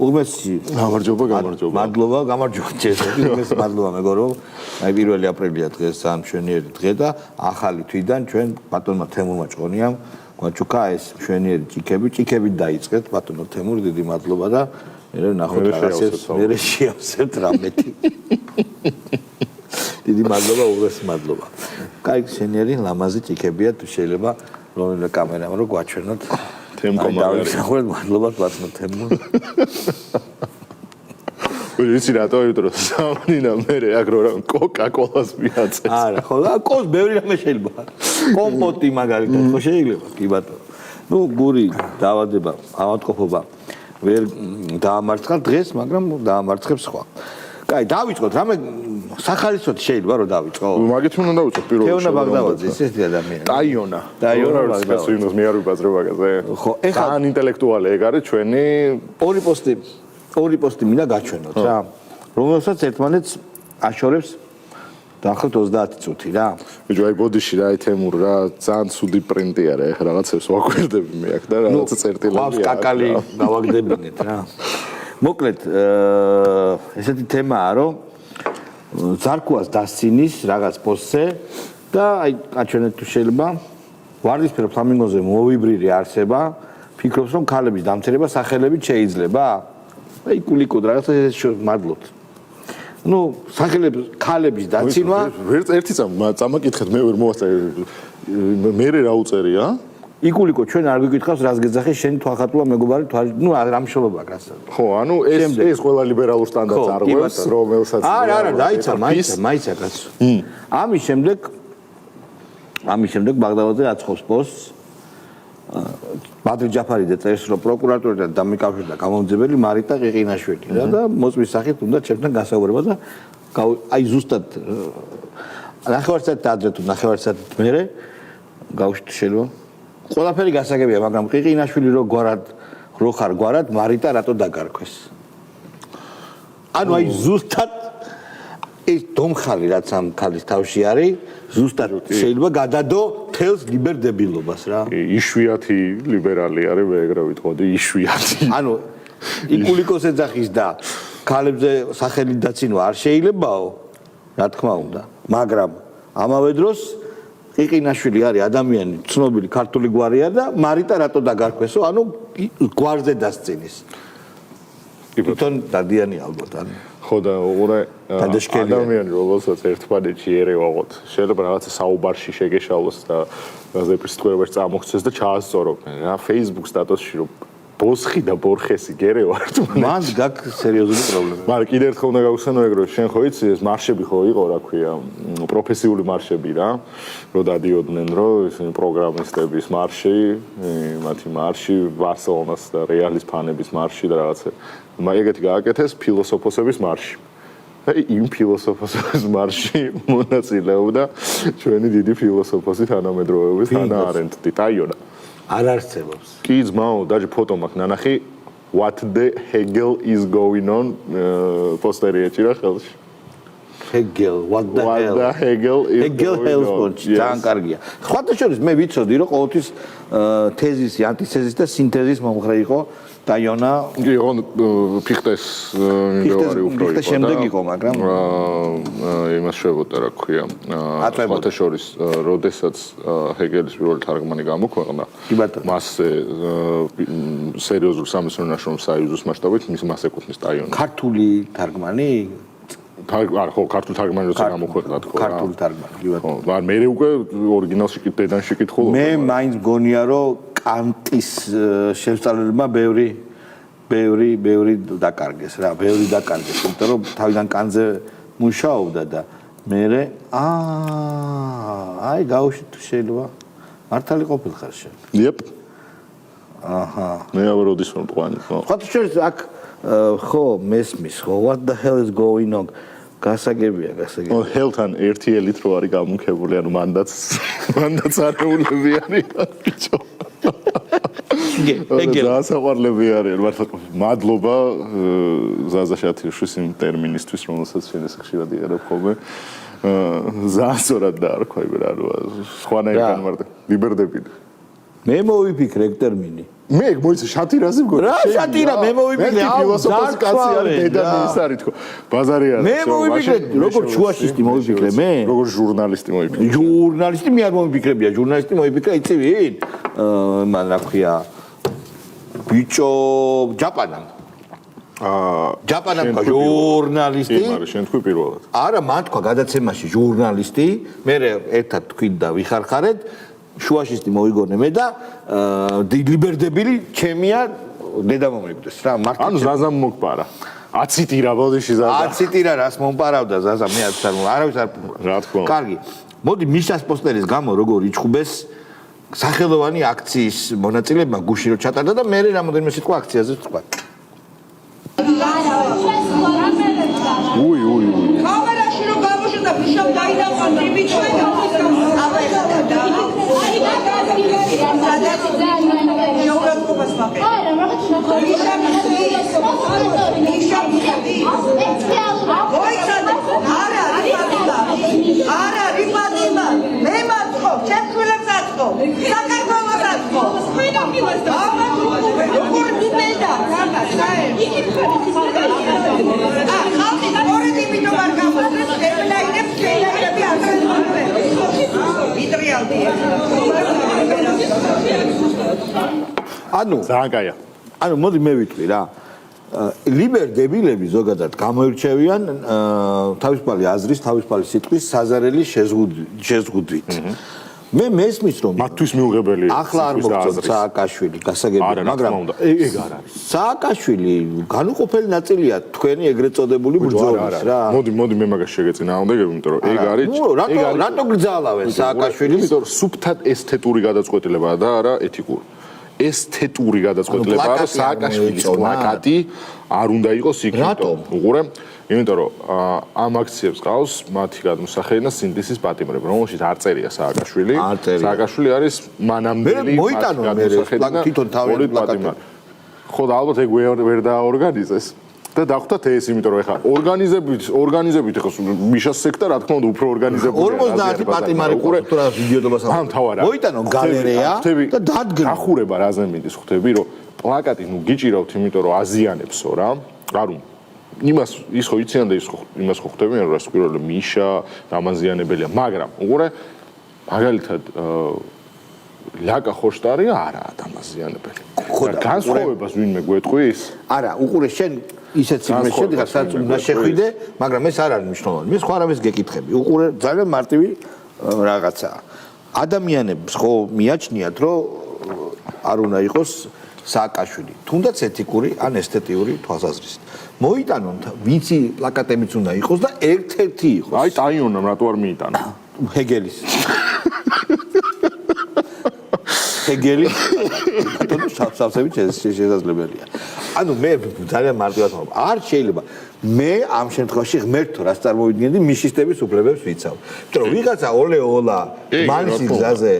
უღმესი გამარჯობა ჩემსები უღმესი მადლობა მეგორო აი 1 აპრილია დღეს ძალიან მშვენიერი დღე და ახალი თვიდან ჩვენ ბატონმა თემურმა ჭყონიამ გვაჩუქა ეს მშვენიერი ჭიქებით დაიწყეთ ბატონო თემურ დიდი მადლობა და მე ნახოთ რაღაცებს მე შეავსებთ რამეთი დიდი მადლობა უღმესი მადლობა კაი მშვენიერი ლამაზი ჭიქებია თუ შეიძლება რომელიმე კამერამ რო გვაჩვენოთ თემ კომანდარი მადლობა ბატონო თემურ ვიცი რატო იმიტომ რომ საუნინა მე აგრო რა კოკა-კოლას მიაწეს არა ხო კოს ბევრი რამე შეიძლება კომპოტი მაგალითად ხო შეიძლება კი ბატონო ნუ გური დაავადება ავადმყოფობა ვერ დაამარცხა დღეს მაგრამ დაამარცხებს სხვა კაი დავიწყოთ რამე სახალისოდ შეიძლება რომ დავიწყო მაგით უნდა დავიწყო პირველად თეონა ბაგდავაძე ესეთი ადამიანი ტაიონა ბაგდავაძე მე არ ვიბაზრე მაგაზე ხო ეხლა ან ინტელექტუალი ეგ არის ჩვენი ორი პოსტი მინდა გაჩვენოთ რა რომელსაც ერთმანეთს აშორებს დაახლოებით 30 წუთი რა ბიჭო აი ბოდიში რა თემურ რა ძალიან ცუდი პრინტი არა ეხლა რაღაცებს ვაკვირდები მე აქ და რაღაცა წერტილები კაკალი გავაგდებინეთ რა მოკლედ ესეთი თემაა რომ ზარქუას დასცინის რაღაც პოსტზე და აი აჩვენეთ თუ შეიძლება ვარდისფერ ფლამინგოზე მოვიბრირი არსება ფიქრობს რომ ქალების დამცირება სახელებით შეიძლება აი კულიკოდ რაღაცა მადლობთ ნუ სახელების ქალების დაცინვა ვერც ერთი წამაკითხეთ მე ვერ მოვასწრე მე რა უწერია იკულიკო ჩვენ არ გიკითხავს რას გეძახი შენ თვალხატულა მეგობარი ნუ არ ამშობობა გასა ხო ანუ ეს ყველა ლიბერალურ სტანდარტს არღვევს რომელსაც არა დაიცა მაიცა კაცო ამის შემდეგ ბაგდავაძე აცხობს პოსტს ბადრი ჯაფარიძე წერს რომ პროკურატურიდან დამიკავშირდა გამომძებელი მარიტა ყიყინაშვილი რა და მოწმის სახით უნდა ჩემთან გასაუბრება და აი ზუსტად ნახევარსაათით ადრე თუ ნახევარსაათით მერე გავუშვით შეიძლება ყველაფერი გასაგებია მაგრამ ყიყინაშვილი რო ხარ გვარად მარიტა რატო დაგარქვეს ანუ აი ზუსტად ეს დომხალი რაც ამ ქალის თავში არის ზუსტად შეიძლება გადადო თელს ლიბერდებილობას რა იშვიათი ლიბერალი არის მე ეგრე ვიტყოდი იშვიათი ანუ იკულიკოს ეძახის და ქალებზე სახელი დაცინვა არ შეიძლებაო რა თქმა უნდა მაგრამ ამავე დროს ყიყინაშვილი არის ადამიანი ცნობილი ქართული გვარია და მარიტა რატო დაგარქვესო ანუ გვარზე დასცინის თვითონ დადიანი ალბათ ანუ ხო და უყურე ადამიანი რომელსაც ერთმანეთში ერევაღოთ შეიძლება რაღაცა საუბარში შეგეშალოს და გაზეთის თქმებაში წამოხცეს და ჩაასწორებენ რა Facebook სტატუსში რომ ბოსხი და ბორხესი გერევართ მან გაქვს სერიოზული პრობლემა მაგრამ კიდევ ერთხელ უნდა გავხსენო ეგრე შენ ხო იცი ეს მარშები ხო იყო რა ქვია პროფესიული მარშები რა რომ დადიოდნენ რომ ისინი პროგრამისტების მარში მათი მარში ბარსელონას და რეალის ფანების მარში და რაღაცა ეგეთი გააკეთეს ფილოსოფოსების მარში და იმ ფილოსოფოსების მარში მონაწილეობდა ჩვენი დიდი ფილოსოფოსი თანამედროვეობის ჰანა არენდტი ტაიონა არ არსებობს კი ძმაო დაჟე ფოტო მაქვს ნანახი what the hell is going on პოსტერი ეჭირა ხელში Hegel what the hell is going on ძალიან კარგია სხვათა შორის მე ვიცოდი რომ ყოველთვის თეზისი ანტითეზის და სინთეზის მომხრე იყო ტაიონა იყო ფიხტეს მიმდევარი უფრო იყო და შემდეგ იყო მაგრამ იმას შევოდა რა ქვია სხვათა შორის როდესაც ჰეგელის პირველი თარგმანი გამოქვეყნა მასზე სერიოზულ სამეცნიერო ნაშრომს საიუზოს მასშტაბით მას ეკუთვნის ტაიონა ქართული თარგმანი ხო ქართული თარგმანი როცა გამოქვეყნა თქო ქართული თარგმანი კი ბატონო მაგრამ მე უკვე ორიგინალში კიდედან შეკითხულობ მე მაინც გონია რომ კანტის შესწავლებმა ბევრი დაკარგეს რა ბევრი დაკარგეს იმიტომ რომ თავიდან კანტზე მუშაობდა და მე აი გავუშვით შეიძლება მართალი ყოფილხარ შენ იეპ აჰა მე ავროდის რომ პლანი ხო ხოთი შორის აქ ხო მესმის ხო what the hell is going on გასაგებია ჰელთან ერთი ელით რო არის გამუქებული ანუ მანდაც არეულები არის ბიჭო გასაყვარლები არიან მართლა მადლობა ზაზა შათიშვილის იმ ტერმინისთვის რომელსაც შენ ეს ხშირად იღებ ხოლმე ზასორად დაარქვა იბერალო სხვანაირ განმარტება ლიბერდებინე მე მოვიფიქრე ეგ ტერმინი. მე მოიცა შატირაზე მგონი. რა შატირა მე მოვიფიქრე ფილოსოფოსი კაცი არის დედანი ის არის თქო. ბაზარი არის. მე მოვიფიქრე როგორ შუაშისტი მოვიფიქრე მე? როგორ ჟურნალისტი მოვიფიქრე. ჟურნალისტი მე არ მომიფიქრებია, ჟურნალისტი მოვიფიქრე, იცი ვინ? მან რა ქვია? ბიჭო ჯაპანამ. ჯაპანამ ყო ჟურნალისტი. მაგრამ შენ თქვი პირველად. არა, მან თქვა გადაცემაში ჟურნალისტი, მე ერთად თქვით და ვიხარხარეთ. შუაშისტი მოვიგონე მე და ლიბერდებელი ჩემია დედა მომიგდეს რა მარტო ანუ ზაზამ მოგპარა 10 ტირა ბოდიში ზაზა 10 ტირა რას მომპარავდა ზაზა მე არავის არ რა თქმა უნდა კარგი მოდი მიშას პოსტერის გამო როგორ იჩხუბეს სახელოვანი აქციის მონაწილეებმა გუში რო ჩატარდა და მე რამოდენიმე სიტყვა აქციაზე თქვა უი კამერაში რო გამოშოდა მიშამ დაინახა ბიჭო და ანუ ძალიან კაია ანუ მოდი მე ვიტყვი რა ლიბერდებილები ზოგადად გამოირჩევიან თავისუფალი აზრის, თავისუფალი სიტყვის საზარელი შეზღუდვით. მე მესმის რომ მათთვის მიუღებელი ახლა არ მოგწონს სააკაშვილი გასაგებია, მაგრამ ეგ არ არის. სააკაშვილი განუყოფელი ნაწილია თქვენი ეგრეთ წოდებული ბრძოლის რა. მოდი მე მაგას შეგეწინააღმდეგებ, იმიტომ რომ ეგ არის რატო გძალავენ სააკაშვილის? იმიტომ რომ სუფთად ესთეტური გადაწყვეტილებაა და არა ეთიკური. ესთეტური გადაწყვეტილებაა, რომ სააკაშვილის პლაკატი არ უნდა იყოს იქ. რატომ? უყურე, იმიტომ რომ ამ აქციებს ყავს მათი გადმოსახელი და სინდისის პატიმრები, რომელშიც არ წერია სააკაშვილი. სააკაშვილი არის მანამდელი თვითონ თავი პლაკატი. ხო და ალბათ ეგ ვერ დააორგანიზეს. და დახვდათ ეს, იმიტომ რომ ეხლა ორგანიზებით ეხლა მიშას სექტა რა თქმა უნდა უფრო ორგანიზებულია. 50 პატიმარი ყურე თუ რა ვიდეოდებას ამ თავარა. მოიტანო გალერეა და დადგმ. ახურება რაზე მინდის ხვდები რომ პლაკატი ნუ გიჭირავთ, იმიტომ რომ აზიანებსო რა. ანუ იმას ის ხო იციან და იმას ხო ხვდები რომ რას პირველ მიშა დამაზიანებელია, მაგრამ უყურე მაგალითად ლაკა ხოშტარი არაა დამაზიანებელი. ხო და განსხვავებას ვინმე გვეტყვის? არა, უყურე შენ ისეთ სიმღერას შედგა, სადაც უნდა შეხვიდე, მაგრამ ეს არ არის მნიშვნელოვანი. მე სხვა რამეს გეკითხები. უყურე ძალიან მარტივი რაღაცაა. ადამიანებს ხო მიაჩნიათ, რომ არ უნდა იყოს სააკაშვილი, თუნდაც ეთიკური ან ესთეტიური თვალსაზრისით. მოიტანონ ვიცი პლაკატებიც უნდა იყოს და ერთ-ერთი იყოს. აი ტაიონამ რატო არ მიიტანა? ჰეგელის. ჰეგელი ბატონო სავსებით შესაძლებელია. ანუ მე ძალიან მარტივად ვამბობ, არ შეიძლება მე ამ შემთხვევაში ღმერთო რას წარმოვიდგენდი მიშისტების უფლებებს ვიცავ. იმიტომ რომ ვიღაცა ოლეოლა მანსი გზაზე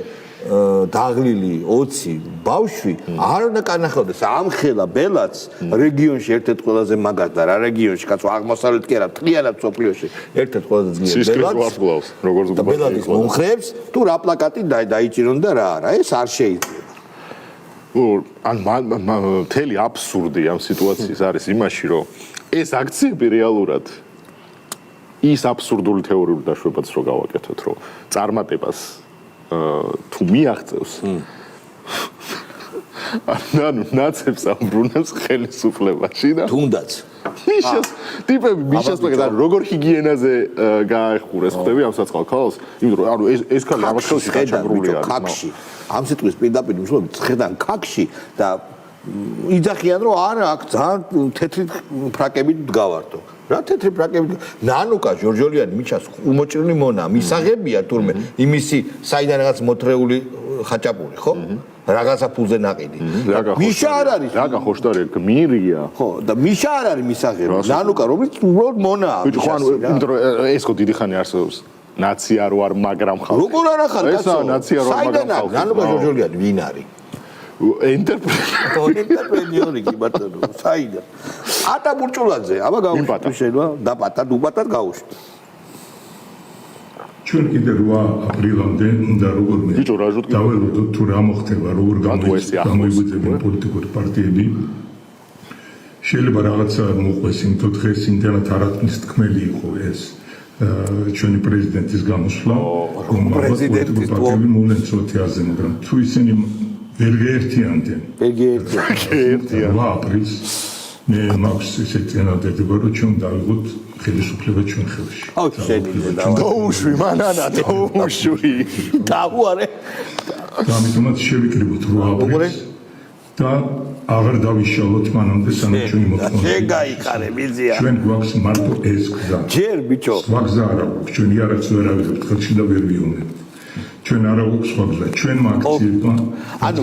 დაღლილი 20 ბავშვი არ უნდა კანახავდეს ამ ხელა ბელაც რეგიონში ერთ-ერთ ყველაზე მაგარ და რა რეგიონში კაცო აღმოსავლეთ კი არა მთლიანად სოფლიოში ერთ-ერთ ყველაზე ძლიერ ბელაც როგორც და ბელადის მომხრეებს თუ რა პლაკატი დაიჭირონ და რა არა ეს არ შეიძლება. ან მთელი აბსურდი ამ სიტუაციის არის იმაში რომ ეს აქციები რეალურად ის აბსურდული თეორიული დაშვებაც რო გავაკეთოთ რომ წარმატებას თუ მიაღწევს ანუ ნაცებს ამბრუნებს ხელისუფლებაში და თუნდაც მიშას ტიპები მიშას პლაკატი როგორ ჰიგიენაზე გაეხურეს ხვდები ამ საწყალ ქალს იმიტომ რომ ანუ ეს ქალი ამ ხელში გაჩაგრული არის ქაქში ამ სიტყვის პირდაპირ მსვლელობით ხედან ქაქში და იძახიან რომ არა აქ ძალიან თეთრი ფრაკებით დგავარდო რა თეთრი ფრაკებით ნანუკა ჯორჯოლიანი მიჩას უმოჭრილი მონა მისაღებია თურმე იმისი საიდან რაღაც მოთრეული ხაჭაპური ხო რაღაცა ფულზე ნაყიდი მიშა არ არის რაგა ხოშტარი გმირია ხო და მიშა არ არის მისაღები ნანუკა რომელიც უბრალოდ მონაა ბიჭო ხო ანუ იმიტომ რომ ეს ხო დიდი ხანი არსებობს ნაცია რო არ მაგრამ ხალხი როგორ არ ახარ კაცო ესაა ნაცია რო არ მაგრამ ხალხი ნანუკა ჯორჯოლიანი ვინ არის ინტერპრეტიორი კი ბატონო საიდან ატა ბურჭულაძე აბა გავუშვი შეიძლება დაპატად უბატად გავუშვი ჩვენ კიდე 8 აპრილამდე უნდა როგორმე ბიჭო, რა ჟუტკი? დაველოდოთ თუ რა მოხდება, როგორ გამოიღვიძებენ პოლიტიკური პარტიები. შეიძლება რაღაცა მოყვეს, იმიტომ დღეს ინტერნეტ არათმის თქმელი იყო ეს ჩვენი პრეზიდენტის გამოსვლა, რომ პრეზიდენტის პარტიები მოვლენ ცოტიაზე, მაგრამ თუ ისინი ვერ გაერთიანდნენ, ერთია. 8 აპრილს მე მაქვს ესეთი წინადადება, რომ ჩვენ დავიღოთ ხელისუფლება ჩვენ ხელში. აუ შეიძლება დაუშვი, მანანა, დაუშვი. დაუარე და ამიტომაც შევიკრიბოთ 8 აპრილს და აღარ დავიშალოთ მანამდე სანამ ჩვენი მოთხოვნა. შეგაიყარე მიზია ჩვენ გვაქვს მარტო ეს გზა. ჯერ ბიჭო სხვა გზა არ აქვს. ჩვენ იარაღს ვერ ავიღებთ ხელში და ვერ ვიუნებთ. ჩვენ არ აქვს სხვა გზა. ჩვენ მაგციებმა ანუ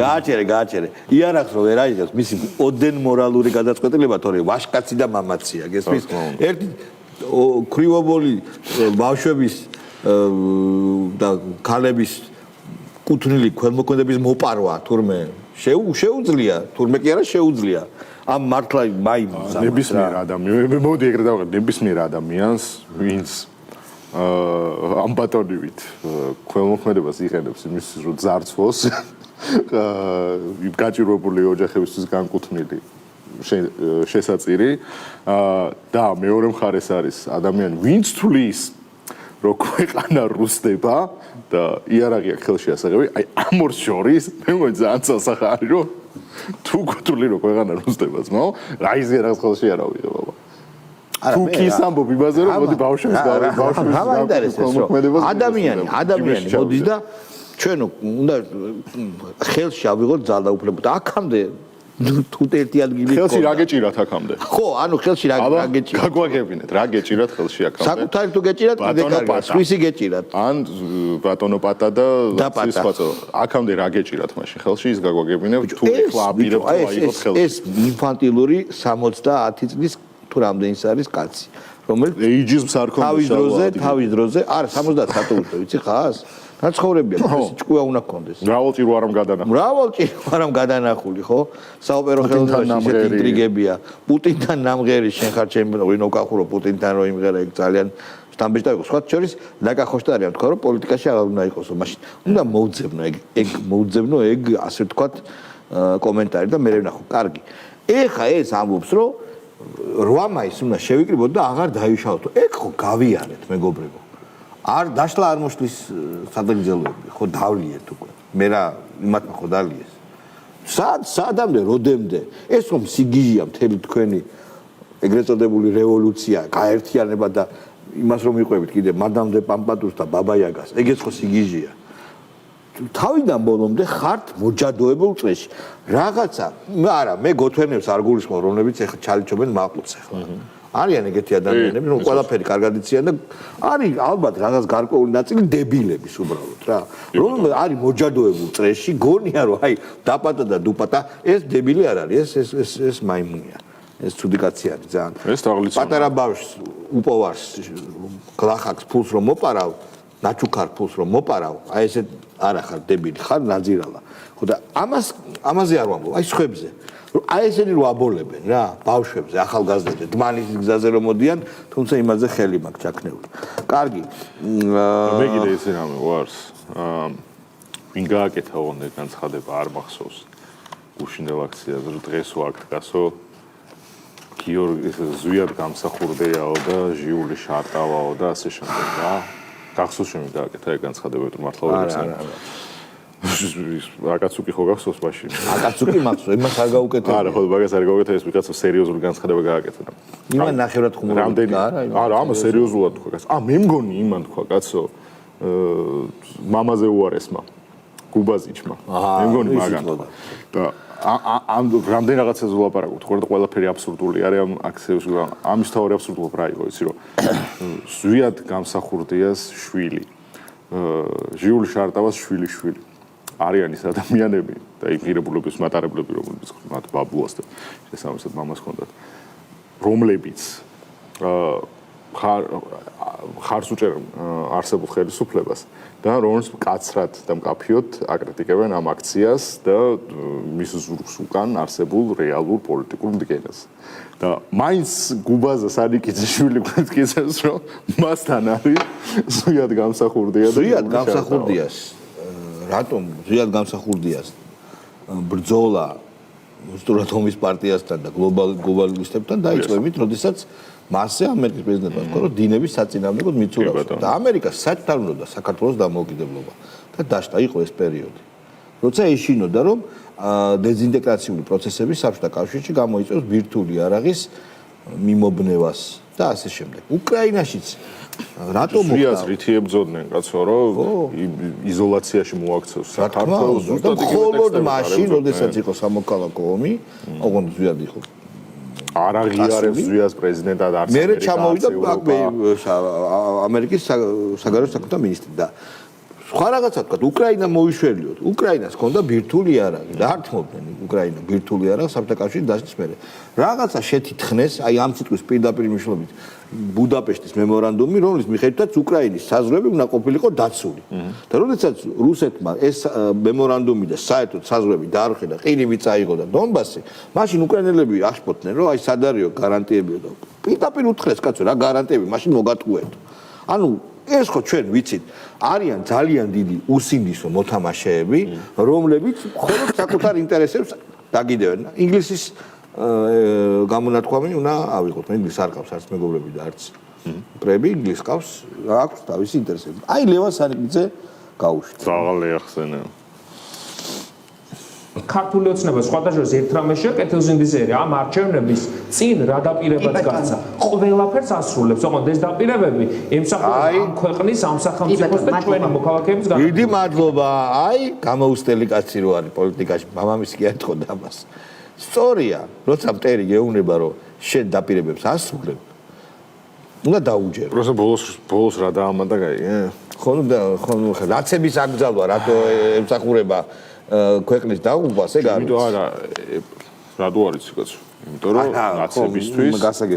გააჩერე იარაღს რო ვერ აიღებს მისი ოდენ მორალური გადაწყვეტილება თორე ვაშკაცი და მამაცია გესმის ერთი ქრივობოლი ბავშვების და ქალების კუთვნილი ქველმოქმედების მოპარვა თურმე შეუძლია თურმე კი არა შეუძლია ამ მართლა მაინც ნებისმიერ ადამიანს მოდი ეგრე დავყოთ ნებისმიერ ადამიანს ვინც ამ ბატონივით ქველმოქმედებას იყენებს იმის რომ ძარცვოს გაჭირვებული ოჯახებისთვის განკუთვნილი შესაწირი და მეორე მხარეს არის ადამიანი ვინც თulis რომ ქვეყანა რუსდება და იარაღი აქვს ხელში ასაღები აი ამ ორ შორის მე მგონი ძალიან სასახარი რომ თუ გთვლი რომ ქვეყანა რუსდება ძმაო რა ის იარაღს ხელში არ ავიღე ბაბა თუ კი სამბობ იმაზე რომ მოდი ბავშვებს ადამიანი მოდის და ჩვენ უნდა ხელში ავიღოთ ძალაუფლება და აქამდე თუ ერთი ადგილი ხელში რა გეჭირათ აქამდე ხო ანუ ხელში რა გეჭირათ გაგვაგებინეთ რა გეჭირათ ხელში აქამდე საკუთარი თუ გეჭირათ კიდე კარგია სხვისი გეჭირათ ან ბატონო პატა და სხვაწყო აქამდე რა გეჭირათ მაშინ ხელში ის გაგვაგებინებ თუ ეხლა აპირებ რომ აიღოთ ხელში ეს ინფანტილური 70 წლის თუ რამდენის არის კაცი რომელიც ეიჯიზმს არ ქონდეს თავის დროზე არა 70 სატურისტო ვიცი ხას ნაცხოვრებია ეს ჭკუა უნდა ქონდეს მრავალჭირო არამ გადანახული ხო საოპერო ხელოვნებაში ეს ინტრიგებია პუტინთან ნამღერი შენ ხარ ჩემი ვინ უკახურო პუტინთან რო იმღერა ეგ ძალიან სტამბეჭდა იყო სხვა შორის დაკახოშტარია თქვა რომ პოლიტიკაში აღარ უნდა იყოსო მაშინ უნდა მოუძებნო ეგ ასე ვთქვათ კომენტარი და მე ვნახო კარგი ეხა ეს ამბობს რომ 8 მაისს უნდა შევიკრიბოთ და აღარ დაიშალოთ ეგ ხო გავიარეთ მეგობრებო არ დაშლა არ მოშლის სადაგძელოები ხო დავლიეთ უკვე მე რა იმათმა ხო დალიეს სადამდე როდემდე ეს რომ სიგიჟია მთელი თქვენი ეგრეთ წოდებული რევოლუცია გაერთიანება და იმას რომ იყვებით კიდე მადამ დე პამპადურს და ბაბაიაგას ეგეც ხო სიგიჟია თავიდან ბოლომდე ხართ მოჯადოებულ წრეში რაღაცა არა მე გოთვენებს არ გულისხმობ რომლებიც ეხა ჩალიჩობენ მაღლობს ეხლა არიან ეგეთი ადამიანები, რომ ყველაფერი კარგად იციან და არის ალბათ რაღაც გარკვეული ნაწილი დებილების უბრალოდ რა. რომ არის მოჯადოებულ წრეში, გონია რომ აი დაპატა და დუპატა ეს დებილი არ არის, ეს მაიმუნია. ეს ცუდი კაცი არის ძალიან. ეს თაღლიც პატარა ბავშვს უპოვარს გლახაკს ფულს რომ მოპარავ, ნაჩუქარ ფულს რომ მოპარავ, აი ესე არა ხარ დებილი, ხარ ნაძირალა. ხო და ამაზე არ ვამბობ, აი სხვებზე. აი ესენი რო აბოლებენ რა ბავშვებზე ახალგაზრდებზე დმანის გზაზე რომ მოდიან თუმცა იმაზე ხელი მაქვს ჩაქნეული კარგი მე კიდე ესე რამე ვარს ვინ გააკეთა ოღონდ განცხადება არ მახსოვს გუშინდელ აქციაზე რომ დღეს ვაკ დგასო გიორგი ზვიად გამსახურდეაო და ჟიული შარტავაო და ასე შემდეგ რა გახსოვს შემი გააკეთა ეგ განცხადება თუ მართლა ვერ აკაცუკი ხო გახსოვს მაშინ? აკაცუკი მახსოვს, იმას არ გაუკეთე. არა, ხო, მაგას არ გაუკეთე, ეს ვიღაცა სერიოზული განცხადება გააკეთა. იმან ნახევრად ხუმრობდი და არა, ამა სერიოზულად თქვა კაცო. მე მგონი იმან თქვა კაცო, მამაზე უარესმა, გუბაზიჩმა. მე მგონი მაგან. და ამ რამდენ რაღაცას ვლაპარაკობთ, ხო, ყველაფერი აბსურდული არის ამ აქციების ამის თავი აბსურდული რა იყო, იცი რომ ზვიად გამსახურდიას შვილი. ჟიული შარტავას შვილი. არიან ის ადამიანები და იმღირებულების მატარებლები რომლებიც მათ ბაბუას და შესაბამისად მამას ჰქონდათ რომლებიც ხარს უჭერენ არსებულ ხელისუფლებას და რომელიც მკაცრად და მკაფიოდ აკრიტიკებენ ამ აქციას და მის ზურგს უკან არსებულ რეალურ პოლიტიკურ მდგენას. და მაინც გუბაზე სანიკიძიშვილი გვეთქიზებს, რომ მასთან არის ზვიად გამსახურდია და ზვიად გამსახურდიას. რატომ ზვიად გამსახურდიას ბრძოლა უსტურად ომის პარტიასთან და გლობალისტებთან დაიწყო იმით, როდესაც მასზე ამერიკის პრეზიდენტმა თქვა, რომ დინების საწინააღმდეგოდ მიცურავს და ამერიკას საერთოდ არ უნდა საქართველოს დამოუკიდებლობა და დაშტა იყო ეს პერიოდი. როცა ეშინოდა, რომ დეზინტეგრაციული პროცესები საბჭოთა კავშირში გამოიწვევს ბირთვული იარაღის მიმობნევას და ასე შემდეგ. უკრაინაშიც რატომ ზვიას რითი ებძოდნენ კაცო, რომ იზოლაციაში მოაქცევს საქართველოს ზუსტად მხოლოდ მაშინ, როდესაც იყო სამოქალაქო ომი, ოღონდ ზვიად იყო არ აღიარებს ზვიას პრეზიდენტად არც მე ჩამოვიდა ამერიკის საგარეო საქმეთა მინისტრი და სხვა რაღაცა თქვა, უკრაინა მოიშველიოთ. უკრაინას ჰქონდა ბირთვული იარაღი და ართმობდნენ უკრაინა ბირთვული იარაღს საბჭოთა კავშირის დაშლის მერე. რაღაცა შეთითხნეს, აი ამ სიტყვის პირდაპირ მნიშვნელობით ბუდაპეშტის მემორანდუმი, რომლის მიხედვითაც უკრაინის საზღვრები უნდა ყოფილიყო დაცული. და როდესაც რუსეთმა ეს მემორანდუმი და საერთოდ საზღვრები დაარღვია და ყირიმი წაიღო და დონბასი, მაშინ უკრაინელები აღშფოთდნენ, რომ აი სად არისო გარანტიები და პირდაპირ უთხრეს კაცო, რა გარანტიები, მაშინ მოგატყუეთ. ანუ ეს ხო ჩვენ ვიცით, არიან ძალიან დიდი უსინდისო მოთამაშეები, რომლებიც მხოლოდ საკუთარ ინტერესებს დაგიდევენ. ინგლისის გამონათქვამი უნდა ავიღოთ. ინგლისს არ ყავს არც მეგობრები და არც პრები, ინგლისს ყავს, აქვს თავისი ინტერესები. აი ლევან სანიკიძე გაუშვით. ძაღალი ახსენე. ქართული ოცნება სხვადასხვა ერთ რამეშია კეთილზინდისერი ამ არჩევნების წინ რა დაპირებაც გაცა. ყველაფერს ასრულებს. ოღონდ ეს დაპირებები ემსახურება ამ ქვეყნის ამ სახელმწიფოს და ჩვენი მოქალაქეების განაცხადება. დიდი მადლობა. აი, გამოუსტელი კაცი რო არის პოლიტიკაში, მამამისი კი ეთქო და მას. სწორია, როცა მტერი გეუბნება, რომ შენ დაპირებებს ასრულებ, უნდა დაუჯერო. პროსა ბოლოს რა დაამატა კაი? ხო, რაცების აკრძალვა, რატო ემსახურება ქვეყნის დაუბას, ეგ არის. იმიტომ არა, რატო არის კაცო? იმიტომ რომ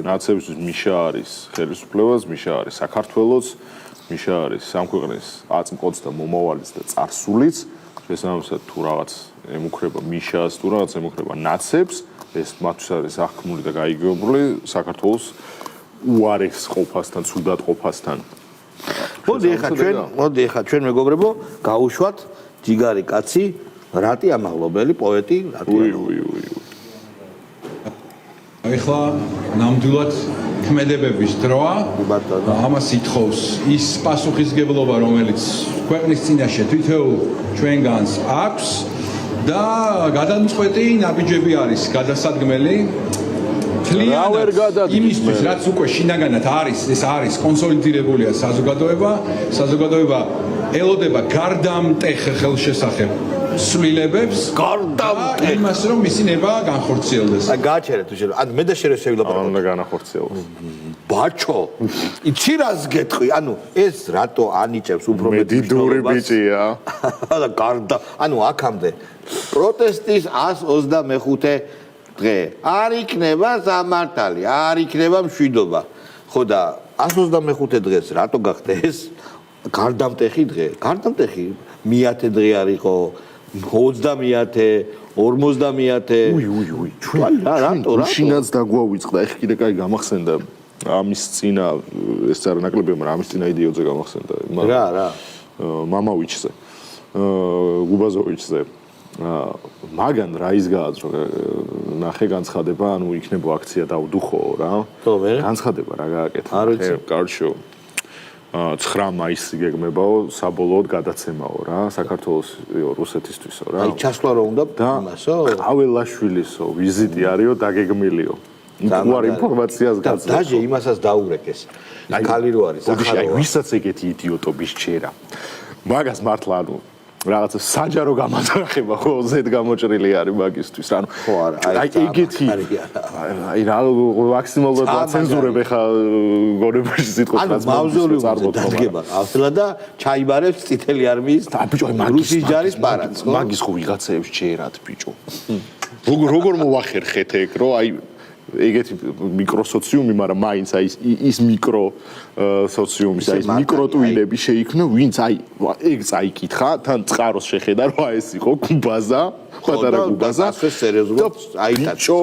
ნაცებისთვის მიშა არის ხელისუფლებას, მიშა არის საქართველოს, მიშა არის სამქვეყნის აწმყოც და მომავალიც და წარსულიც. შესაბამისად თუ რაღაც ემუქრება მიშას, თუ რაღაც ემუქრება ნაცებს, ეს მათთვის არის აღქმული და გაიგებული საქართველოს უარეს ყოფასთან, ცუდად ყოფასთან. მოდი ეხა ჩვენ მეგობრებო, გაუშვათ ჯიგარი კაცი, რატი ამაღლობელი პოეტი, რატი. ეხლა ნამდვილად ქმედებების დროა. ამას ითხოვს ის პასუხისგებლობა, რომელიც ქვეყნის წინაშე თითოეულ ჩვენგანს აქვს და გადამწყვეტი ნაბიჯები არის გადასადგმელი. იმისთვის, რაც უკვე შინაგანად არის, ეს არის კონსოლიდირებულია საზოგადოება ელოდება გარდამტეხ ხელშესახებ სვლილებებს, იმას რომ მისი ნება განხორციელდეს. აი გააჩერეთ უშენ, ანუ მე და შენ შევილაპარაკოთ. არ უნდა განახორციელოს. ბაჩო, იცი რას გეტყვი? ანუ ეს რატო ანიჭებს უფრო მეტ დიდური ბიჭია. და გარდა, ანუ აქამდე პროტესტის 125 დღე. არ იქნება სამართალი, არ იქნება მშვიდობა. ხო და 125 დღეს რატო გახდა ეს გარდამტეხი დღე? გარდამტეხი 100 დღე არ იყო, 20-50, 50. ჩვენ რატო შინაც დაგვავიწყდა, ეხ კიდე კაი გამახსენდა ამის წინა ეს არანაკლებია, მაგრამ ამის წინა იდეოზე გამახსენდა. რა. მამავიჩზე. გუბაზოვიჩზე. მაგან რა ის გააძრო ნახე განცხადება, ანუ იქნება აქცია დავდუხო რა. ხო, მე განცხადება რა გააკეთა. კარჩო 9 მაისი გეგმებაო, საბოლოოდ გადაცემაო რა, საქართველოს რუსეთისთვისო რა. აი ჩასვლა რო უნდა იმასო. ყაველაშვილისო, ვიზიტი არისო, დაგეგმილიო. უარ ინფორმაციას გაცნო. დაჟე იმასაც დაურეკეს. ხალი რო არის, ახლა ვისაც ეგეთი იდიოტობის ჩერა. მაგას მართლა ანუ რაღაცა საჯარო გამოდახება ხო ზედ გამოჭრილი არის მაგისთვის ანუ ხო არა აი ეგეთი აი რა მაქსიმალურად დაცენზურებ ხა გონებაში სიტყვას ანუ მავზოლეუმზე დადგება ახლა და ჩაიბარებს წითელი არმიის რუსის ჯარის პარადს ხო მაგის ხო ვიღაცეებს ჩერათ ბიჭო როგორ მოვახერხეთ ეგ რომ აი ეგეთი მიკროსოციუმი, მაგრამ მაინც აი ის მიკრო სოციუმი, აი ეს მიკროტვინები შეიქმნა, ვინც აი ეგ წაიკითხა, თან წყაროს შეხედა, რომ ეს იყო კუბაზა, პატარა კუბაზა. ასე სერიოზულად აიტაცა.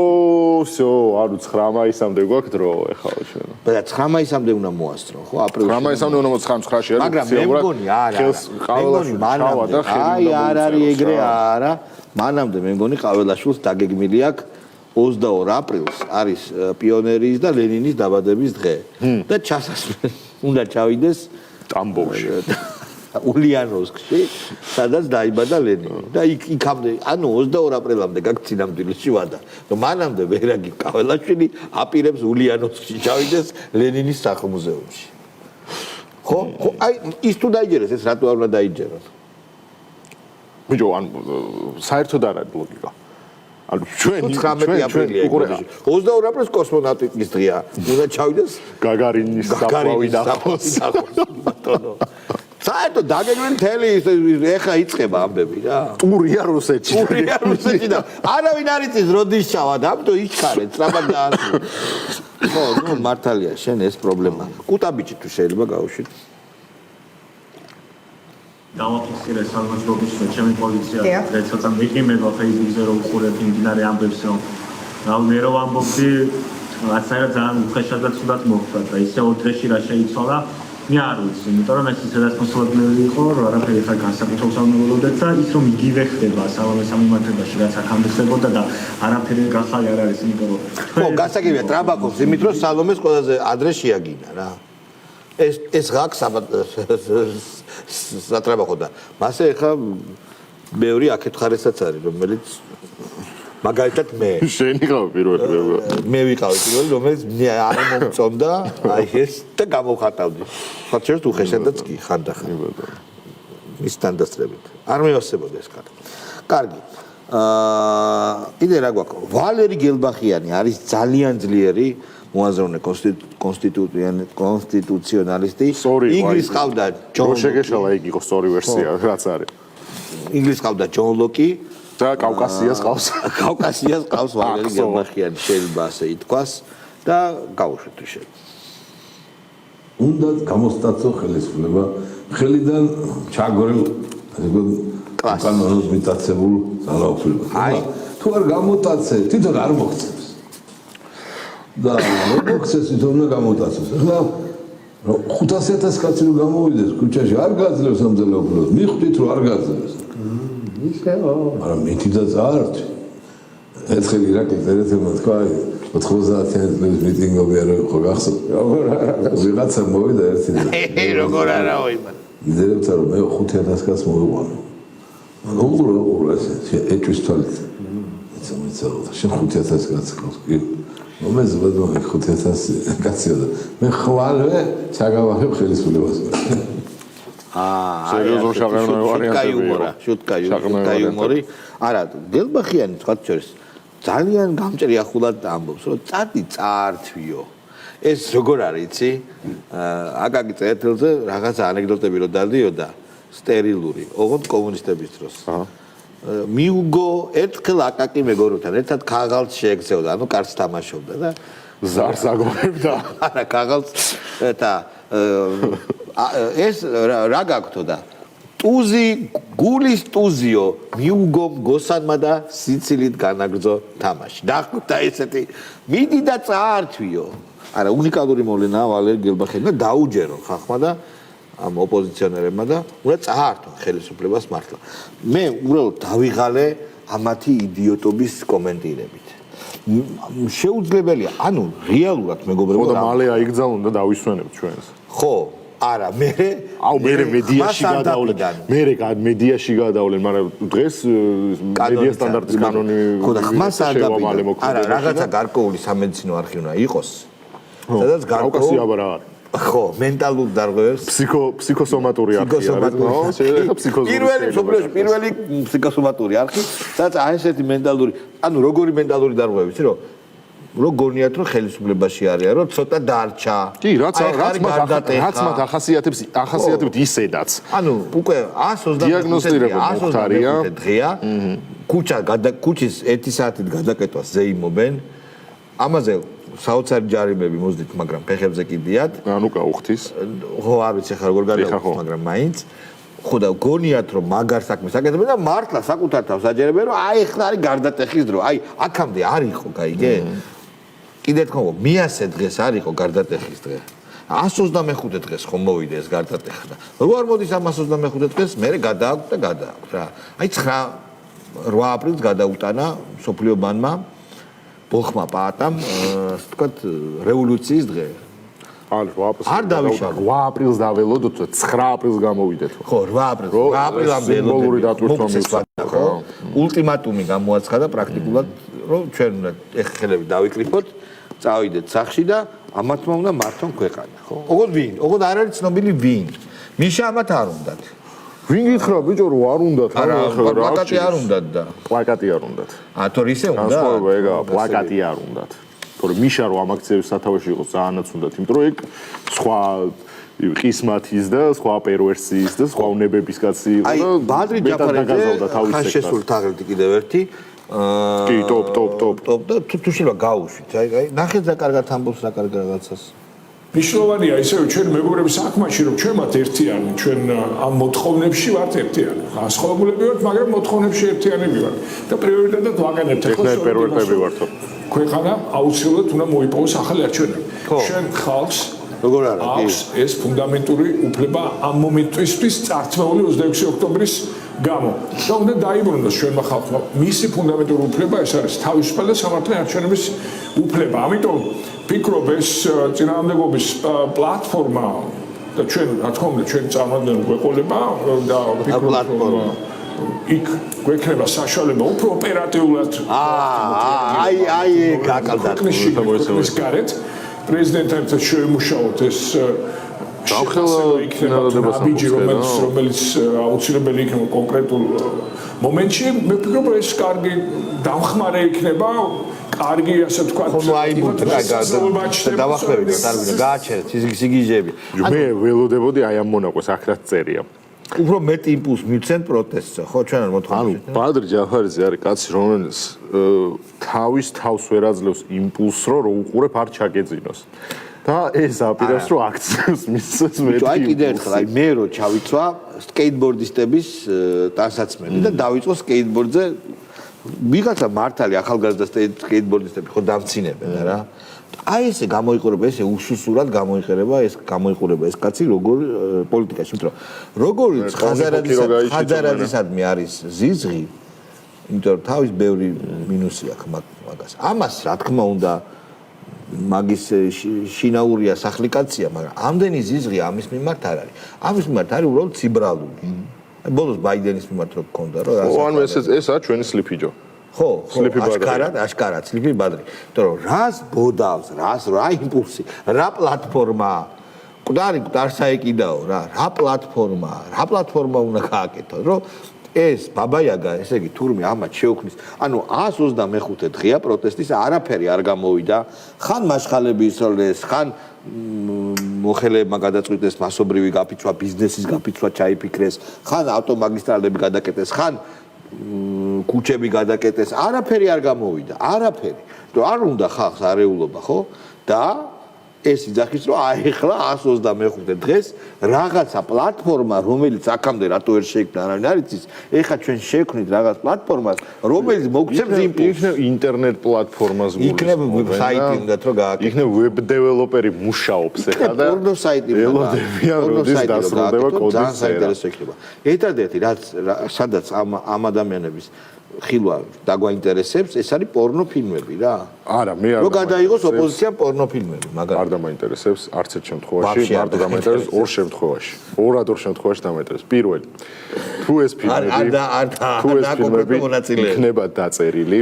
всё, ანუ 9 მაისამდე გვაქვს დრო, ეხლა ჩვენ. და 9 მაისამდე უნდა მოასწრო, ხო? აპრილში. 9 მაისამდე უნდა მოწ 9-ში არის. მაგრამ მე მგონი არა. ყაველაშვილი შავა და ხელი. აი არ არის ეგრე არა. მანამდე მე მგონი ყაველაშვილს დაგეგმილი აქვს 22 აპრილს არის პიონერის და ლენინის დაბადების დღე. და ჩასასვლელი უნდა ჩავიდეს ტამბოვში. ულიანოვსკში, სადაც დაიბადა ლენინი. და იქამდე, ანუ 22 აპრილამდე გაქვს წინამძღოლში ვადა. რომ მანამდე ვერაგი ყაველაშვილი აპირებს ულიანოვსკში ჩავიდეს ლენინის სახლ-მუზეუმში. ხო? აი ის თუ დაიჯერეს, ეს რატო არ უნდა დაიჯეროს? ბიჭო, ან საერთოდ არ არის ლოგიკა. ანუ ჩვენ 19 აპრილია. 22 აპრილს კოსმონავტიკის დღეა. უნდა ჩავიდეს გაგარინის საფლავი დახოს. ბატონო. საერთოდ დაგეგმილი თელი ეხა იწყება ამბები რა. ტურია რუსეთში. ტურია რუსეთში და არავინ არ იცის როდის ჩავად, ამიტომ იჩქარეთ, სწრაფად დაასრულე. ხო, ნუ მართალია, შენ ეს პრობლემა. კუტაბიჭი თუ შეიძლება გავუშვით. დავაფიქსირე სამმართველობის ჩემი პოლიცია ცოტა მიყიმება Facebook-ზე რომ უყურებ იმდინარე ამბებს რომ მე რომ ამბობდი ასაა ძალიან უხეშად და ცუდად მოხდა და ისე ოთრეში რა შეიცვალა მე არ ვიცი იმიტომ რომ ეს ისე დასმოსავლებელი იყო რომ არაფერი ხარ განსაკუთრებულ სამმართველობდეთ და ის რომ იგივე ხდება სალამე სამმართველობაში რაც აქ ამბებდებოდა და არაფერი გახალი არ არის იმიტომ რომ ხო გასაგებია ტრაბაკოვს იმით რომ სალომეს ყველაზე ადრე შეაგინა რა ეს ღაკ სატრაბახო და მასე ახლა მეორე აქეთ ხარესაც არის რომელიც მაგალითად მე შენი ყავ პირველი მე ვიყავი პირველი რომელიც არ მომწონდა აი ეს და გამოვხატავდი ხარჩერს უხეშადაც კი ხანდახან ის თანდასწრებით არ მევასებოდი ეს კარგი კიდე რა გვაქვს ვალერი გელბახიანი არის ძალიან ძლიერი მოაზროვნე კონსტიტუციონალისტი ინგლისს ყავდა ჯონ შეგეშალა იქ იყო სწორი ვერსია რაც არის ინგლისს ყავდა ჯონ ლოკი და კავკასიას ყავს კავკასიას ყავს ვალერი გელბახიანი შეიძლება ასე ითქვას და გავუშვით თუ შეიძლება უნდა გამოსტაცო ხელისუფლება ხელიდან ჩაგორილ კანონს მიტაცებულ ძალაუფლებას აი თუ არ გამოტაცე თვითონ არ მოხდებს და მოხსეს თვითონ გამოტაცოს ახლა 500,000 კაცი რომ გამოვიდეს ქუჩაში არ გაძლევს ამ ძალაუფლებას მიხვდით რომ არ გაძლევს ისეო მაგრამ მითიდა წაართვი ერთხელ ირაკლი წერეთებმა თქვა 90-იანი წლების მიტინგები არ იყო გახსოვთ ვიღაცა მოვიდა ერთი როგორ არა ვიმან იზერებცა რომ მე 5,000 კაცს მოვიყვანო უყურე ესე ეჭვის თვალით ეცემეცა შენ 5,000 კაცს ყავს კი მომეს ბადო 5,000 კაცია და მე ხვალე ჩაგავახებ ხელისუფლებას სერიოზულ შაღერნო ვარიანტები შუტკა იუმორი არა გელბახიანი თქვა შორის ძალიან გამჭრიახულად ამბობს რომ წადი წაართვიო ეს როგორ არის იცი აკაკი წერეთელზე რაღაც ანეკდოტები რო დადიოდა სტერილური ოღონდ კომუნისტების დროს მიუგო ერთხელ აკაკი მეგობრებთან ერთად ქაღალდს შეექცეოდა ანუ კარს თამაშობდა და ზარს აგორებდა არა ქაღალდს და ეს რა გაგთო და ტუზი გულის ტუზიო მიუგო გოსანმა და სიცილით განაგრძო თამაში დახვდა ესეთი მიდი და წაართვიო არა უნიკალური მოვლენაა ვალერი გელბახიანმა დაუჯერო ხახმა და ამ ოპოზიციონერებმა და უნდა წაართვა ხელისუფლებას მართლა მე უბრალოდ დავიღალე ამათი იდიოტობის კომენტირებით შეუძლებელია ანუ რეალურად მეგობრებო და მალე აიგზა უნდა დავისვენებთ ჩვენს ხო არა მე მედიაში გადავლენ მედიაში გადავლენ მაგრამ დღეს მედია სტანდარტის კანონი ხო და ხმას არ დაბიდა არა რაღაცა გარკვეული სამედიცინო არხი უნდა იყოს სადაც კავკასია აბარა არის ხო მენტალურ დარღვევებს ფსიქოსომატური არხი არის შეიძლება ფსიქოზური პირველი ფსიქოსომატური არხი სადაც აი ესეთი მენტალური ანუ როგორი მენტალური დარღვევები იცი რომ გონიათ რომ ხელისუფლებაში არიან რომ ცოტა დარჩა კი რაც მათ ახასიათებს ისედაც ანუ უკვე 125 დიაგნოსტირება დღეა ქუჩის 1 საათით გადაკეთვას ზეიმობენ ამაზე საოცარი ჯარიმები მოზდით, მაგრამ ფეხებზე კიდიათ. ანუ გაუხთის. ხო, არ ვიცი ხარ როგორ გადავხო, მაგრამ მაინც ხო და გონიათ რომ მაგარ საქმეს აკეთებენ და მართლა საკუთარ თავს აჯერებენ რომ აი ახლა არის გარდატეხის დრო. აი აქამდე არ იყო, გაიგე? კიდე თქო, მიასე დღეს არ იყო გარდატეხის დღე. 125 დღეს ხომ მოვიდა ეს გარდატეხა და რო არ მოდის 125 დღეს მე გადააქვს და გადააქვს რა. აი 8 აპრილს გადაუტანა სოფლიო ბანკმა ბოხმა პაატამ ასე ვთქვათ რევოლუციის დღე. არ დავიშალე. 8 აპრილს დაველოდოთ 9 აპრილს გამოვიდეთ. ხო, 8 აპრილამდე სიმბოლური დატვირთვა ხო. ულტიმატუმი გამოაცხადა პრაქტიკულად რომ ჩვენ უნდა ეხელები დავიკლიფოთ, წავიდეთ სახში და ამათმა უნდა მართონ ქვეყანა, ხო? ოღონდ ვინ? ოღონდ არ არის ცნობილი ვინ. მიშა ამათ არ უნდათ. ვინ გითხრა ბიჭო რომ არ უნდათ? არა, პლაკატი არ უნდათ და. პლაკატი არ უნდათ. თორე ისე უნდა. განსხვავება ეგაა, პლაკატი არ უნდათ. თორე მიშა რომ ამ აქციების სათავეში იყოს ძალიანაც უნდათ, იმიტომ რომ ეგ სხვა ყისმათის და სხვა პერვერსიის და სხვა უნებების კაცი იყო და აი, ბადრი ჯაფარიძე ხაშესულ თაღლით კიდევ ერთი კი, ტოპ და თუ შეიძლება გაუშვით. აი, ნახეთ რა კარგად ამბობს რა კარგ რაღაცას. მნიშვნელოვანია ისევ ჩვენ მეგობრების საქმეში რომ ჩვენ მათ ერთიანი, ჩვენ ამ მოთხოვნებში ვართ ერთიანი. განსხვავებულები ვართ, მაგრამ მოთხოვნებში ერთიანები ვართ და პრიორიტეტად ვაყენებთ ახლა პერვერტები ვართო. ქვეყანა აუცილებლად უნდა მოიპოვოს ახალი არჩევნები. ჩვენ ხალხს როგორ არა კი აქვს ეს ფუნდამენტური უფლება ამ მომენტისთვის წარწმეული 26 ოქტომბრის გამო. და უნდა დაიბრუნოს ჩვენმა ხალხმა მისი ფუნდამენტური უფლება ეს არის თავისუფალი და სამართლიანი არჩევნების უფლება. ამიტომ ფიქრობ ეს წინააღმდეგობის პლატფორმა და ჩვენ რა თქმა უნდა ჩვენ წარმატებული გვეყოლება და ფიქრობ იქ გვექნება საშუალება უფრო ოპერატიულად აი გაკალდათ ეს გარეთ პრეზიდენტთან შემუშაოთ ეს რომელიც აუცილებელი იქნება კონკრეტულ მომენტში მე ვფიქრობ ეს კარგი დამხმარე იქნება კარგი ასე ვთქვათ ხომ აი დავახმევით დარბინა გააჩერეთ სიგიჟეები მე ველოდებოდი აი ამ მონაკვეს აქაც წერია უფრო მეტი იმპულს მივცენ პროტესტზე ხო ჩვენ არ მოთხოვნა ბადრი ჯაფარიძე არის კაცი რომელიც თავის თავს ვერ აძლევს იმპულსს რომ უყურებ არ ჩაგეძინოს და ეს აპირებს რომ აქციებს მისცეს მეტი აი კიდე ერთხელ აი მე რო ჩავიცვა სკეიტბორდისტების ტანსაცმელი და დავიწყო სკეიტბორდზე ვიღაცა მართალი ახალგაზრდა სკეიტბორდისტები ხო დამცინებენ რა აი ესე გამოიყურება ესე უსუსურად გამოიყურება ეს კაცი როგორ პოლიტიკაში იმიტომ როგორ ხაზარადისადმი არის ზიზღი იმიტომ რომ თავის ბევრი მინუსი აქვს მაგას ამას რა თქმა უნდა მაგის შინაურია სახლიკაცია მაგრამ ამდენი ზიზღი ამის მიმართ არ არის ამის მიმართ არის უბრალოდ ციბრალული აი ბოლოს ბაიდენის მიმართ რო გქონდა რომ ანუ ესაა ჩვენი სლიფიჯო ხო, აშკარად, სლიფი ბადრი. იმიტომ რომ რას ბოდავს, რა იმპულსი, რა პლატფორმა. მკვდარი მკვდარსაეკიდაო რა პლატფორმა უნდა გააკეთო, რომ ეს ბაბაიაგა, ესე იგი თურმე ამათ შეუქმნის. ანუ 125 დღეა პროტესტის არაფერი არ გამოვიდა. ხან მაშხალები ისროლეს, ხან მოხელებმა გადაწყვიტეს მასობრივი გაფიცვა, ბიზნესის გაფიცვა ჩაიფიქრეს, ხან ავტომაგისტრალები გადაკეტეს, ხან კუჩები გადაკეტეს, არაფერი არ გამოვიდა, არაფერი. რომ არ უნდა ხალხს არეულობა, ხო? და ეს იძახის, რომ აი ახლა 125 დღეს რაღაცა პლატფორმა, რომელიც აქამდე რატო ვერ შეიქმნა, არავინ არ იცის. ეხლა ჩვენ შევქმნით რაღაც პლატფორმას, რომელიც მოგცემს იმპულსს. იქნება ინტერნეტ პლატფორმას გულისხმობს. იქნება საიტი უნდათ რომ გააკეთო. იქნება ვებ დეველოპერი მუშაობს ახლა და პორნო საიტი უნდა. ელოდებიან როდის დასრულდება კოდის წერა. საინტერესო იქნება. ერთადერთი რაც სადაც ამ ადამიანების ხილვა დაგვაინტერესებს, ეს არის პორნო ფილმები რა. არა, მე არ რომ გადაიღოს ოპოზიციამ პორნო ფილმები, მაგრამ არ დამაინტერესებს არც ერთ შემთხვევაში, მარტო დამაინტერესებს ორ შემთხვევაში. ორ შემთხვევაში დამაინტერესებს. პირველი, თუ ეს ფილმები იქნება დაწერილი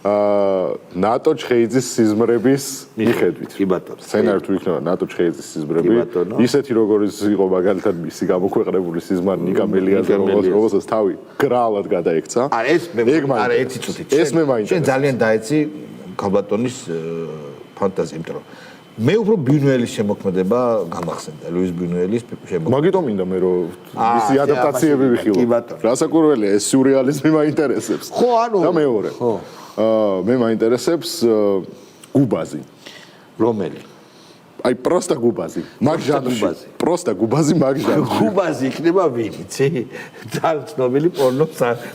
ნატო ჩხეიძის სიზმრების მიხედვით. კი ბატონო. სცენარი თუ იქნება ნატო ჩხეიძის სიზმრები, ისეთი როგორც იყო მაგალითად მისი გამოქვეყნებული სიზმარი ნიკა მელიაძე, რომელსაც თავი გრალად გადაექცა. არა ეს მე არა ერთი წუთი. ეს მე მაინტერესებს. შენ ძალიან დაეცი ქალბატონის ფანტაზია, იმიტომ რომ მე უფრო ბიუნუელის შემოქმედება გამახსენდა, ლუის ბიუნუელის შემოქმედება. მაგიტომ მინდა მე რომ მისი ადაპტაციები ვიხილო. რასაკურველია ეს სიურეალიზმი მაინტერესებს. ხო, ანუ და მეორე. ხო. მე მაინტერესებს გუბაზი. რომელი? აი პროსტა გუბაზი. მაგ ჟანრში. გუბაზი. პროსტა გუბაზი მაგ ჟანრში. გუბაზი იქნება ვინ, იცი? ძალიან ცნობილი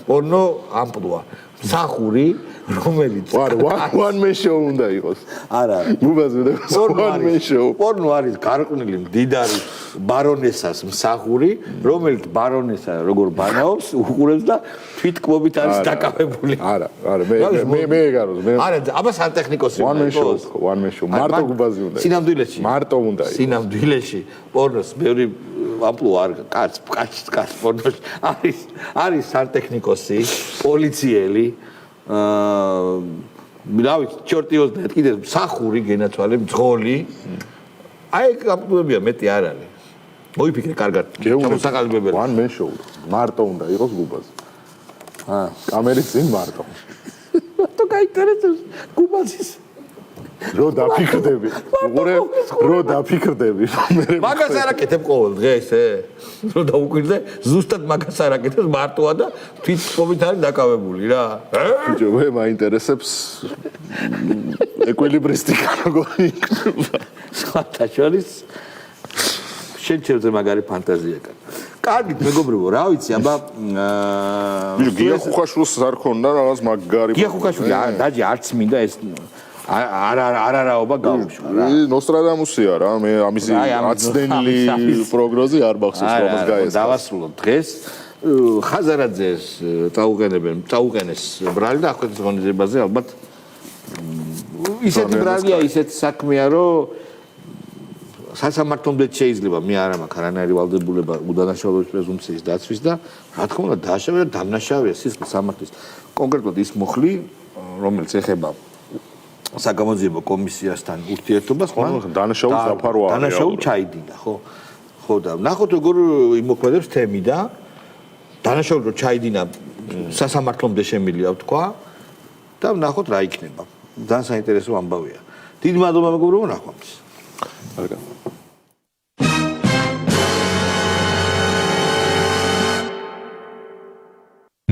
პორნო ამპლუა. მსახური, რომელიც one man show უნდა იყოს. არა. გუბაზი უნდა იყოს one man show. პორნო არის გარყვნილი მდიდარი ბარონესას მსახური, რომელიც ბარონესა როგორ ბანაობს, უყურებს და თვითკმობით არის დაკავებული. არა, მე ეგაროს, მე. არა, აბა სანტექნიკოსი one man show, one man show. მარტო გუბაზი უნდა. სინამდვილეში. მარტო უნდა იყოს. სინამდვილეში პორნოს ბევრი ამპლუა არ კაც პორნოში არის სანტექნიკოსი, პოლიციელი, რა ვიცი, ჩორტიოს და კიდე მსახური გენაცვალე, მძღოლი. აი ამპლუებია მეტი არ არის. მოიფიქრე კარგად. ჩამოსაყალიბებელი. one man show. მარტო უნდა იყოს გუბაზი. კამერის წინ მარტო. მარტო გაინტერესებს გუბაზის. რო დაფიქრდები. უყურე, რო დაფიქრდები. მაგას არ აკეთებ ყოველ დღეს, რო დაუკვირდე, ზუსტად მაგას არ აკეთებს მარტოა და თვითკმობით არის დაკავებული რა. ბიჭო, მე მაინტერესებს ეკვილიბრისტიკა როგორი იქნება. სხვათა შორის შენ ჩემზე მაგარი ფანტაზია კარ. კარგით მეგობრებო, რა ვიცი, აბა გია ხუხაშვილს არ ქონდა რაღაც მაგარი. გია ხუხაშვილი დაჯი არც მინდა ეს არაობა გავუშვა რა. ნოსტრადამუსია რა, მე ამისი აცდენილი პროგნოზი არ მახსოვს რომელს გაესწრა. დავასრულოთ დღეს. ხაზარაძეს წაუყენეს ბრალი და ახლა ღონისძიებაზე ალბათ ისეთი ბრალია, ისეთ საქმეა, რომ სასამართლომდე შეიძლება მე არ მაქვს არანაირი ვალდებულება უდანაშაულობის პრეზუმპციის დაცვის და რა თქმა უნდა დააშავე და დამნაშავეა სისხლის სამართლის კონკრეტულად ის მუხლი, რომელიც ეხება საგამოძიებო კომისიასთან ურთიერთობას, ხო? დანაშაულის დაფარვა. დანაშაული ჩაიდინა, ხო? ხო და ნახოთ როგორ იმოქმედებს თემი და დანაშაული რო ჩაიდინა სასამართლომდე შემილია ვთქვა და ნახოთ რა იქნება. ძალიან საინტერესო ამბავია. დიდი მადლობა მეგობრებო, ნახვამდის. კარგად.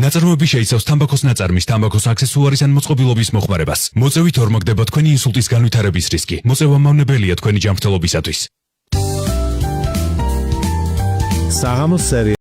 ნაწარმოები შეიცავს თამბაქოს ნაწარმის, თამბაქოს აქსესუარის ან მოწყობილობის მოხმარებას. მოწევით ორმაგდება თქვენი ინსულტის განვითარების რისკი. მოწევა მავნებელია თქვენი ჯანმრთელობისათვის. საღამოს სერია